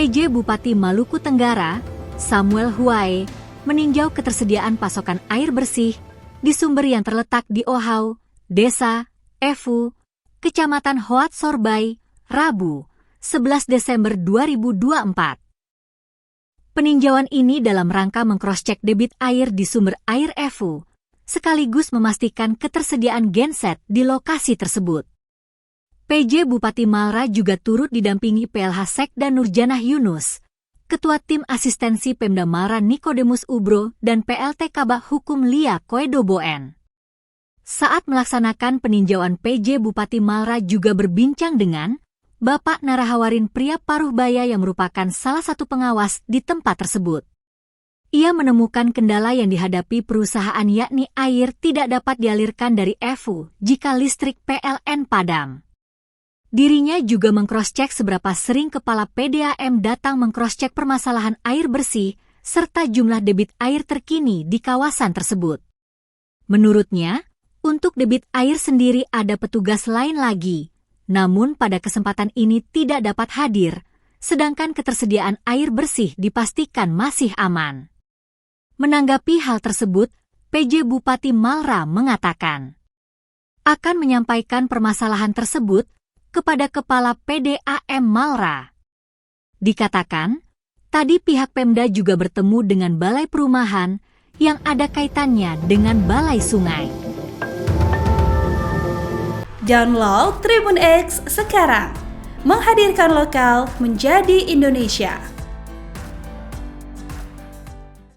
PJ Bupati Maluku Tenggara, Samuel Huae, meninjau ketersediaan pasokan air bersih di sumber yang terletak di Ohau, Desa Efu, Kecamatan Hoat Sorbay, Rabu, 11 Desember 2024. Peninjauan ini dalam rangka mengcross-cek debit air di sumber air Efu, sekaligus memastikan ketersediaan genset di lokasi tersebut. PJ Bupati Malra juga turut didampingi PLH Sekda Nurjanah Yunus, Ketua Tim Asistensi Pemda Malra Nikodemus Ubro, dan PLT Kabak Hukum Lia Koedoboen. Saat melaksanakan peninjauan, PJ Bupati Malra juga berbincang dengan Bapak Narahawarin Pria Paruhbaya yang merupakan salah satu pengawas di tempat tersebut. Ia menemukan kendala yang dihadapi perusahaan, yakni air tidak dapat dialirkan dari Efu jika listrik PLN padam. Dirinya juga mengcross-cek seberapa sering kepala PDAM datang mengcross-cek permasalahan air bersih serta jumlah debit air terkini di kawasan tersebut. Menurutnya, untuk debit air sendiri ada petugas lain lagi, namun pada kesempatan ini tidak dapat hadir, sedangkan ketersediaan air bersih dipastikan masih aman. Menanggapi hal tersebut, PJ Bupati Malra mengatakan akan menyampaikan permasalahan tersebut kepada Kepala PDAM Malra. Dikatakan, tadi pihak Pemda juga bertemu dengan Balai Perumahan yang ada kaitannya dengan Balai Sungai. Download Tribun X sekarang, menghadirkan lokal menjadi Indonesia.